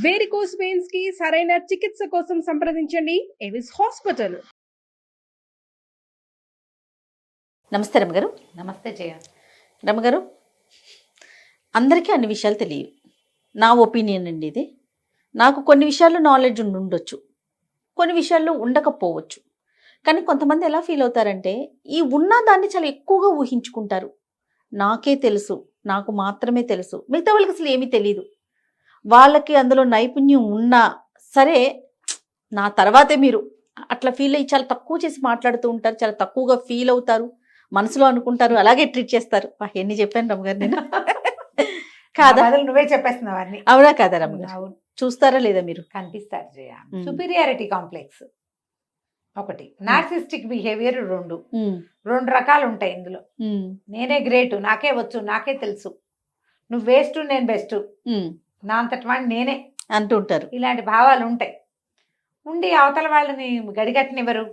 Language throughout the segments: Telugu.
వేరికోస్ వెయిన్స్ కి సరైన చికిత్స కోసం సంప్రదించండి ఎవిస్ హాస్పిటల్. నమస్తే రమగారు. నమస్తే జయ. రమగారు, అందరికీ అన్ని విషయాలు తెలియవు. నా ఒపీనియన్ అండి ఇది. నాకు కొన్ని విషయాల్లో నాలెడ్జ్ ఉండొచ్చు, కొన్ని విషయాల్లో ఉండకపోవచ్చు. కానీ కొంతమంది ఎలా ఫీల్ అవుతారంటే ఈ ఉన్న దాన్ని చాలా ఎక్కువగా ఊహించుకుంటారు. నాకే తెలుసు, నాకు మాత్రమే తెలుసు, మిగతా వాళ్ళకి అసలు ఏమీ తెలియదు. వాళ్ళకి అందులో నైపుణ్యం ఉన్నా సరే నా తర్వాతే మీరు అట్లా ఫీల్ అయ్యి చాలా తక్కువ చేసి మాట్లాడుతూ ఉంటారు, చాలా తక్కువగా ఫీల్ అవుతారు, మనసులో అనుకుంటారు, అలాగే ట్రీట్ చేస్తారు. ఎన్ని చెప్పాను రమగారు నేను? కాదా? నువ్వే చెప్పేస్తున్నావు అన్ని. అవునా కాదా రమగారు? చూస్తారా లేదా మీరు? కనిపిస్తారు జయ. సుపీరియారిటీ కాంప్లెక్స్ ఒకటి, నార్సిస్టిక్ బిహేవియర్ రెండు రకాలు ఉంటాయి ఇందులో. నేనే గ్రేట్, నాకే వచ్చు, నాకే తెలుసు, నువ్వు వేస్ట్, నేను బెస్ట్, నా అంతటి వాడిని నేనే అంటుంటారు. ఇలాంటి భావాలు ఉంటాయి. ఉండి అవతల వాళ్ళని గడిగట్టనివ్వరు,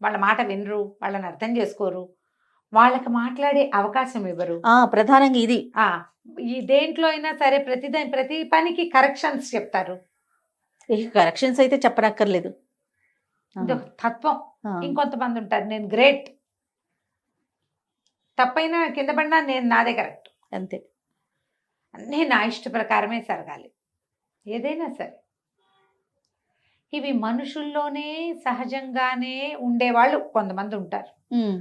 వాళ్ళ మాట వినరు, వాళ్ళని అర్థం చేసుకోరు, వాళ్ళకి మాట్లాడే అవకాశం ఇవ్వరు. ప్రధానంగా ఇది ఈ దేంట్లో అయినా సరే ప్రతి పనికి కరెక్షన్స్ చెప్తారు. కరెక్షన్స్ అయితే చెప్పనక్కర్లేదు, తత్వం. ఇంకొంతమంది ఉంటారు, నేను గ్రేట్, తప్పైనా కింద పడినా నేను నాదే కరెక్ట్, అంతే, అన్నీ నా ఇష్ట ప్రకారమే జరగాలి, ఏదైనా సరే. ఇవి మనుషుల్లోనే సహజంగానే ఉండేవాళ్ళు కొంతమంది ఉంటారు.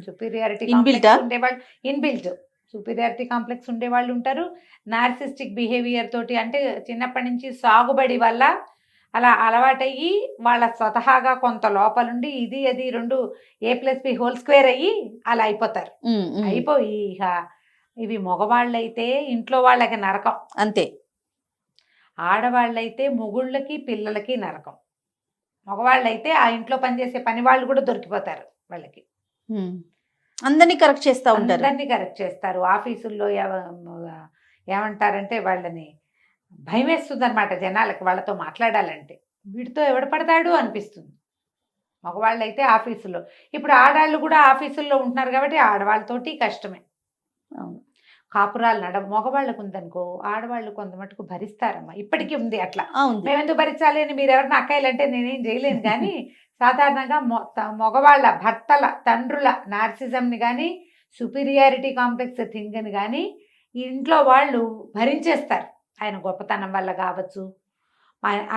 సుపీరియారిటీ కాంప్లెక్స్ ఉండేవాళ్ళు, ఇన్బిల్ట్ సుపీరియారిటీ కాంప్లెక్స్ ఉండేవాళ్ళు ఉంటారు. నార్సిస్టిక్ బిహేవియర్ తోటి, అంటే చిన్నప్పటి నుంచి సాగుబడి వల్ల అలా అలవాటయ్యి వాళ్ళ స్వతహాగా కొంత లోపలుండి ఇది అది రెండు A+B² అయ్యి అలా అయిపోతారు. అయిపోయి ఇక ఇవి మగవాళ్ళైతే ఇంట్లో వాళ్ళకి నరకం, అంతే. ఆడవాళ్ళైతే మొగుళ్ళకి పిల్లలకి నరకం. మగవాళ్ళైతే ఆ ఇంట్లో పనిచేసే పని వాళ్ళు కూడా దొరికిపోతారు వాళ్ళకి. అందరినీ కరెక్ట్ చేస్తూ ఉంటారు, అందరినీ కరెక్ట్ చేస్తారు. ఆఫీసుల్లో ఏమంటారంటే వాళ్ళని భయం వేస్తుంది అనమాట జనాలకి, వాళ్ళతో మాట్లాడాలంటే. వీడితో ఎవడు పడతాడు అనిపిస్తుంది. మగవాళ్ళైతే ఆఫీసులో, ఇప్పుడు ఆడవాళ్ళు కూడా ఆఫీసుల్లో ఉంటున్నారు కాబట్టి ఆడవాళ్ళతోటి కష్టమే. కాపురాలు మగవాళ్ళకు ఉందనుకో, ఆడవాళ్ళు కొంత మటుకు భరిస్తారమ్మా. ఇప్పటికీ ఉంది అట్లా. మేమెందుకు భరించాలి అని మీరు ఎవరిని అక్కాయిలంటే నేనేం చేయలేను. కానీ సాధారణంగా మగవాళ్ళ భర్తల తండ్రుల నార్సిజంని కానీ సుపీరియారిటీ కాంప్లెక్స్ థింగ్ని కానీ ఇంట్లో వాళ్ళు భరించేస్తారు. ఆయన గొప్పతనం వల్ల కావచ్చు,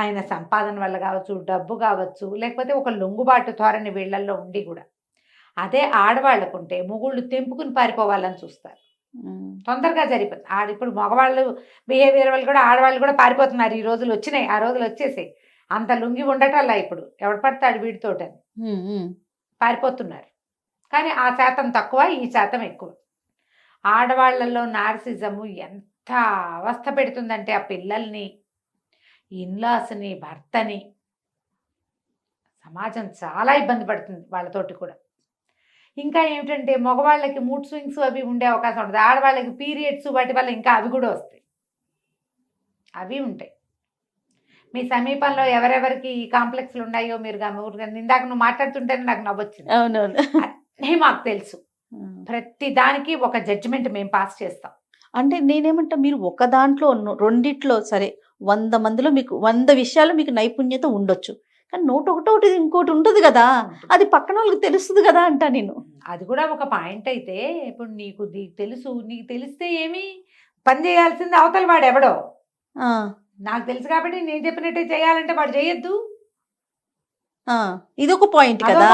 ఆయన సంపాదన వల్ల కావచ్చు, డబ్బు కావచ్చు, లేకపోతే ఒక లొంగుబాటు ధోరణి వీళ్ళల్లో ఉండి కూడా. అదే ఆడవాళ్ళకుంటే మొగుళ్ళు తెంపుకుని పారిపోవాలని చూస్తారు, తొందరగా జరిగిపోతుంది. ఇప్పుడు మగవాళ్ళు బిహేవియర్ వాళ్ళు కూడా ఆడవాళ్ళు కూడా పారిపోతున్నారు. ఈ రోజులు వచ్చినాయి, ఆ రోజులు వచ్చేసాయి. అంత లొంగి ఉండటల్లా ఇప్పుడు ఎవడు పడతాడు వీడితోటని పారిపోతున్నారు. కానీ ఆ శాతం తక్కువ, ఈ శాతం ఎక్కువ. ఆడవాళ్లలో నార్సిజము ఎంత అవస్థ పెడుతుందంటే ఆ పిల్లల్ని, ఇన్లాస్ని, భర్తని, సమాజం చాలా ఇబ్బంది పడుతుంది వాళ్ళతోటి కూడా. ఇంకా ఏమిటంటే మగవాళ్ళకి మూడ్ స్వింగ్స్ అవి ఉండే అవకాశం ఉంటుంది, ఆడవాళ్ళకి పీరియడ్స్ వాటి వల్ల ఇంకా అవి కూడా వస్తాయి, అవి ఉంటాయి. మీ సమీపంలో ఎవరెవరికి ఈ కాంప్లెక్స్లు ఉన్నాయో మీరు ఇందాక నువ్వు మాట్లాడుతుంటేనే నాకు నవ్వొచ్చింది. అవునవును, అన్నీ మాకు తెలుసు. ప్రతి దానికి ఒక జడ్జిమెంట్ మేము పాస్ చేస్తాం. అంటే నేనేమంటా, మీరు ఒక దాంట్లో రెండిట్లో సరే 100 మందిలో మీకు 100 విషయాలు మీకు నైపుణ్యత ఉండొచ్చు, కానీ ఒకటి ఇంకోటి ఉంటుంది కదా, అది పక్కన వాళ్ళకి తెలుస్తుంది కదా అంటా నేను. అది కూడా ఒక పాయింట్ అయితే, ఇప్పుడు నీకు తెలుసు, నీకు తెలిస్తే ఏమి పని చేయాల్సింది అవతల వాడు ఎవడో. నాకు తెలుసు కాబట్టి నేను చెప్పినట్టే చేయాలంటే వాడు చేయొద్దు. ఇదొక పాయింట్ కదా.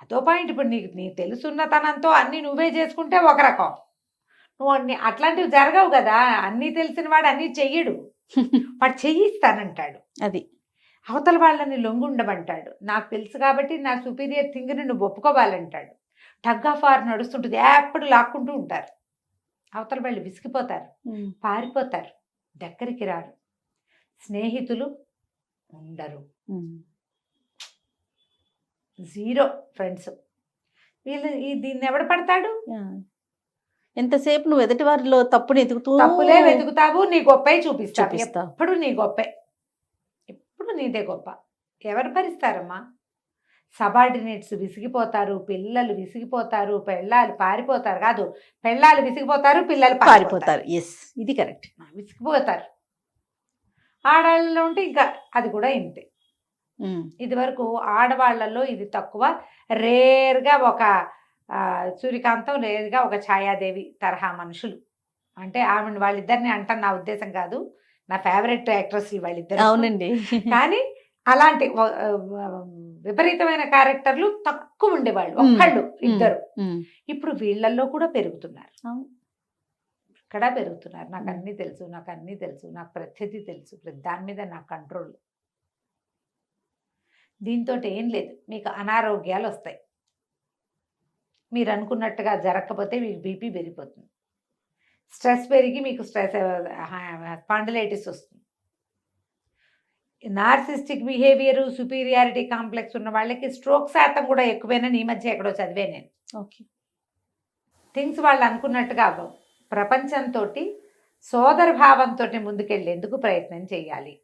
అదో పాయింట్. ఇప్పుడు నీకు తెలుసున్నతనంతో అన్ని నువ్వే చేసుకుంటే ఒక రకం, నువ్వు అట్లాంటివి జరగవు కదా. అన్నీ తెలిసిన వాడు అన్నీ చెయ్యడు, వాడు చెయ్యిస్తానంటాడు. అది అవతల వాళ్ళని లొంగుండమంటాడు. నాకు తెలుసు కాబట్టి నా సుపీరియర్ థింగ్ని నువ్వు ఒప్పుకోవాలంటాడు. టగ్ ఆఫ్ వార్ నడుస్తుంటుంది, ఎప్పుడు లాక్కుంటూ ఉంటారు. అవతల వాళ్ళు విసిగిపోతారు, పారిపోతారు, దగ్గరికి రారు, స్నేహితులు ఉండరు, జీరో ఫ్రెండ్స్. వీళ్ళు దీన్ని ఎవడు పడతాడు? ఎంతసేపు నువ్వు ఎదుటి వారిలో తప్పులే వెతుకుతావు, నీ గొప్పే చూపిస్తావు. ఎప్పుడు నీ గొప్పే, ఎప్పుడు నీదే గొప్ప. ఎవరు భరిస్తారమ్మా? సబార్డినేట్స్ విసిగిపోతారు, పిల్లలు విసిగిపోతారు, పెళ్ళాలు పారిపోతారు. కాదు, పెళ్ళాలు విసిగిపోతారు, పిల్లలు పారిపోతారు. ఎస్, ఇది కరెక్ట్. విసిగిపోతారు. ఆడవాళ్ళలో ఉంటే ఇంకా అది కూడా ఇంతే. ఉమ్, ఇది వరకు ఆడవాళ్లలో ఇది తక్కువ, రేర్గా ఒక సూర్యకాంతం, రేర్గా ఒక ఛాయాదేవి తరహా మనుషులు. అంటే ఆమె వాళ్ళిద్దరిని అంటాను, నా ఉద్దేశం కాదు, నా ఫేవరెట్ యాక్ట్రెస్ వాళ్ళిద్దరు. అవునండి. కానీ అలాంటి విపరీతమైన క్యారెక్టర్లు తక్కువ ఉండేవాళ్ళు, ఒక్కళ్ళు ఇద్దరు. ఉమ్, ఇప్పుడు వీళ్ళల్లో కూడా పెరుగుతున్నారు, అవును. ఇక్కడ పెరుగుతున్నారు. నాకు అన్నీ తెలుసు, నాకు అన్నీ తెలుసు, నాకు ప్రతిదీ తెలుసు, ప్రతి దాని మీద నాకు కంట్రోల్. దీంతో ఏం లేదు, మీకు అనారోగ్యాలు వస్తాయి. మీరు అనుకున్నట్టుగా జరగకపోతే మీకు బీపీ పెరిగిపోతుంది, స్ట్రెస్ పెరిగి మీకు స్పాండిలైటిస్ వస్తుంది. నార్సిస్టిక్ బిహేవియర్, సుపీరియారిటీ కాంప్లెక్స్ ఉన్న వాళ్ళకి స్ట్రోక్ శాతం కూడా ఎక్కువేనని ఈ మధ్య ఎక్కడో చదివే నేను. ఓకే. థింగ్స్ వాళ్ళు అనుకున్నట్టుగా అవ్వవు. ప్రపంచంతో సోదర భావంతో ముందుకెళ్ళేందుకు ప్రయత్నం చేయాలి.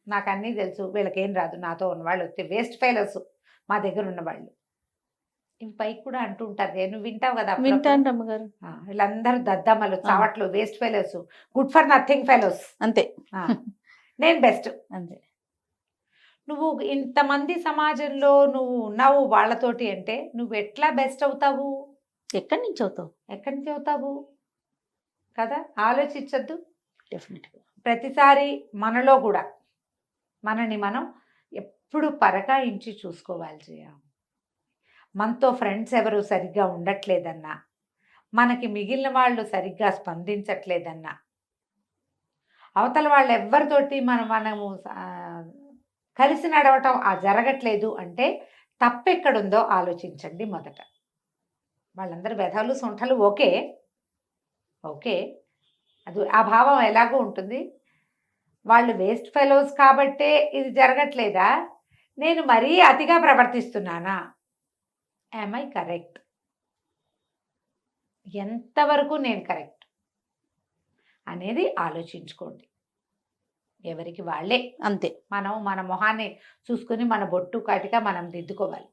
నాకు అన్నీ తెలుసు, వీళ్ళకేం రాదు, నాతో ఉన్నవాళ్ళు వస్తే వేస్ట్ ఫెయిలర్స్ మా దగ్గర ఉన్నవాళ్ళు. ఇవి పైకి కూడా అంటూ ఉంటారు, నువ్వు వింటావు కదా. వింటాను రమ్మగారు. వీళ్ళందరూ దద్దమ్మలు, చావట్లు, waste failures, good for nothing fellows. అంతే. నేను బెస్ట్. అంతే. నువ్వు ఇంతమంది సమాజంలో నువ్వు ఉన్నావు వాళ్ళతోటి అంటే నువ్వు ఎట్లా బెస్ట్ అవుతావు? ఎక్కడి నుంచి అవుతావు? ఎక్కడి నుంచి అవుతావు కదా, ఆలోచించద్దు. డెఫినెట్గా ప్రతిసారి మనలో కూడా మనని మనం ఎప్పుడు పరకాయించి చూసుకోవాలి. చేయాలి. మనతో ఫ్రెండ్స్ ఎవరు సరిగ్గా ఉండట్లేదన్నా, మనకి మిగిలిన వాళ్ళు సరిగ్గా స్పందించట్లేదన్నా, అవతల వాళ్ళు ఎవరితోటి మనము కలిసి నడవటం జరగట్లేదు అంటే తప్పెక్కడుందో ఆలోచించండి మొదట. వాళ్ళందరూ వెధవలు, సొంటలు, ఓకే ఓకే, అది ఆ భావం ఎలాగో ఉంటుంది. వాళ్ళు వేస్ట్ ఫెలోస్ కాబట్టే ఇది జరగట్లేదా, నేను మరీ అతిగా ప్రవర్తిస్తున్నానా, యామ్ ఐ కరెక్ట్, ఎంతవరకు నేను కరెక్ట్ అనేది ఆలోచించుకోండి. ఎవరికి వాళ్ళే. అంతే. మనం మన మొహాన్ని చూసుకుని మన బొట్టు కాటిక మనం దిద్దుకోవాలి.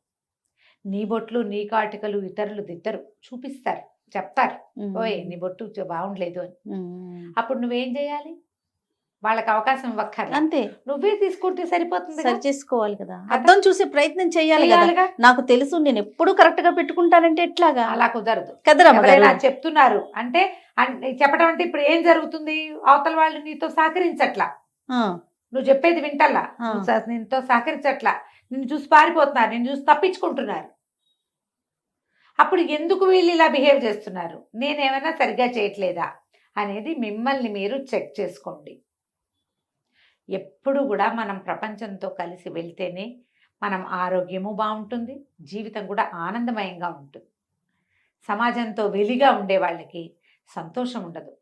నీ బొట్లు నీ కాటికలు ఇతరులు దిద్దరు, చూపిస్తారు, చెప్తారు, ఓయ్ నీ బొట్టు బాగుండలేదు అని. అప్పుడు నువ్వేం చేయాలి? వాళ్ళకి అవకాశం ఇవ్వక్కర్లేదు, అంతే. నువ్వే తీసుకుంటే సరిపోతుంది. సరి చేసుకోవాలి కదా, అర్థం చూసే ప్రయత్నం చేయాలి కదా. నాకు తెలుసు, నేను ఎప్పుడు కరెక్ట్ గా పెట్టుకుంటానంటే ఎట్లాగా? అలా కుదరదు కదరా. చెప్తున్నారు అంటే చెప్పడం అంటే ఇప్పుడు ఏం జరుగుతుంది, అవతల వాళ్ళు నీతో సహకరించట్లా, నువ్వు చెప్పేది వింటల్లా, నీతో సహకరించట్లా, నిన్ను చూసి పారిపోతున్నారు, నిన్ను చూసి తప్పించుకుంటున్నారు. అప్పుడు ఎందుకు వీళ్ళు ఇలా బిహేవ్ చేస్తున్నారు, నేనేమైనా సరిగ్గా చేయట్లేదా అనేది మిమ్మల్ని మీరు చెక్ చేసుకోండి. ఎప్పుడు కూడా మనం ప్రపంచంతో కలిసి వెళ్తేనే మనం ఆరోగ్యము బాగుంటుంది, జీవితం కూడా ఆనందమయంగా ఉంటుంది. సమాజంతో వెలిగా ఉండే వాళ్ళకి సంతోషం ఉండదు,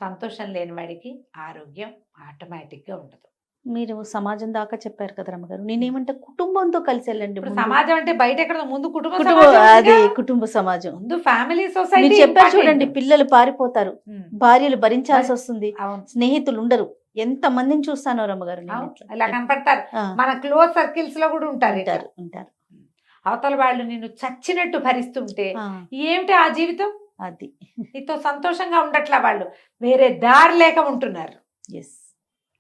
సంతోషం లేని వాడికి ఆరోగ్యం ఆటోమేటిక్గా ఉండదు. మీరు సమాజం దాకా చెప్పారు కదా రమ్మగారు, నేనేమంటే కుటుంబంతో కలిసి వెళ్ళండి. సమాజం అంటే బయట ఎక్కడ, ముందు కుటుంబం, అదే కుటుంబ సమాజం, ముందు ఫ్యామిలీ, సొసైటీ. చెప్పారు చూడండి, పిల్లలు పారిపోతారు, భార్యలు భరించాల్సి వస్తుంది, స్నేహితులు ఉండరు. ఎంత మందిని చూస్తానో రమ్మగారు, ఇలా కనపడతారు. మన క్లోజ్ సర్కిల్స్ లో కూడా ఉంటారు. అవతల వాళ్ళు నిన్ను చచ్చినట్టు భరిస్తుంటే ఏమిటి ఆ జీవితం? అది నీతో సంతోషంగా ఉండట్లా, వాళ్ళు వేరే దారి లేక ఉంటున్నారు.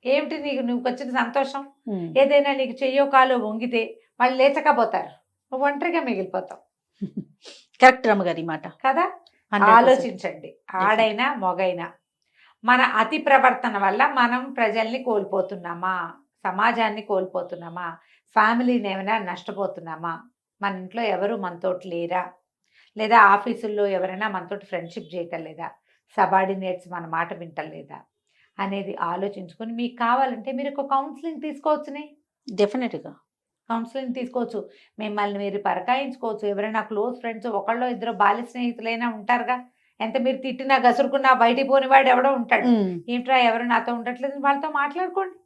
ఏమిటి నీకు నువ్వు వచ్చిన సంతోషం? ఏదైనా నీకు చెయ్యో కాలో వంగితే వాళ్ళు లేచకపోతారు, నువ్వు ఒంటరిగా మిగిలిపోతావు. కరెక్ట్ రమ్మగారి మాట కదా. ఆలోచించండి, ఆడైనా మొగైనా మన అతి ప్రవర్తన వల్ల మనం ప్రజల్ని కోల్పోతున్నామా, సమాజాన్ని కోల్పోతున్నామా, ఫ్యామిలీని ఏమైనా నష్టపోతున్నామా, మన ఇంట్లో ఎవరు మనతోటి లేరా, లేదా ఆఫీసుల్లో ఎవరైనా మనతోటి ఫ్రెండ్షిప్ చేయటం లేదా, సబార్డినేట్స్ మన మాట వింటలేదా అనేది ఆలోచించుకొని మీకు కావాలంటే మీరు ఒక కౌన్సిలింగ్ తీసుకోవచ్చునే. డెఫినెట్గా కౌన్సిలింగ్ తీసుకోవచ్చు, మిమ్మల్ని మీరు పరకాయించుకోవచ్చు. ఎవరైనా క్లోజ్ ఫ్రెండ్స్, ఒకళ్ళో ఇద్దరు బాల్య స్నేహితులైనా ఉంటారుగా, ఎంత మీరు తిట్టినా గసురుకున్నా బయటికి పోని వాడు ఎవడో ఉంటాడు. ఏంట్రా ఎవరు నాతో ఉండట్లేదు, వాళ్ళతో మాట్లాడుకోండి.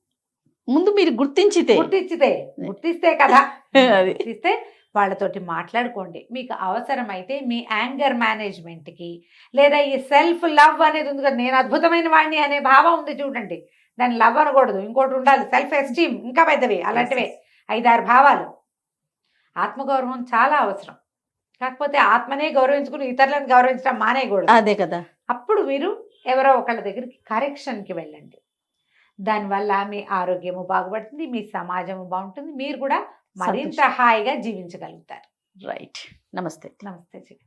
ముందు మీరు గుర్తిస్తే కదా, గుర్తిస్తే వాళ్ళతోటి మాట్లాడుకోండి. మీకు అవసరమైతే మీ యాంగర్ మేనేజ్మెంట్కి, లేదా ఈ సెల్ఫ్ లవ్ అనేది ఉంది కదా, నేను అద్భుతమైన వాడిని అనే భావం ఉంది చూడండి, దాన్ని లవ్ అనకూడదు, ఇంకోటి ఉండాలి, సెల్ఫ్ ఎస్టీమ్, ఇంకా పెద్దవి అలాంటివే 5-6 భావాలు. ఆత్మగౌరవం చాలా అవసరం. కాకపోతే ఆత్మనే గౌరవించుకుని ఇతరులను గౌరవించడం మానేయకూడదు. అదే కదా. అప్పుడు మీరు ఎవరో ఒకళ్ళ దగ్గరికి కరెక్షన్కి వెళ్ళండి. దానివల్ల మీ ఆరోగ్యము బాగుపడుతుంది, మీ సమాజము బాగుంటుంది, మీరు కూడా మరింత సంతోషం. హాయిగా జీవించగలుగుతారు. రైట్. నమస్తే. నమస్తే జీ.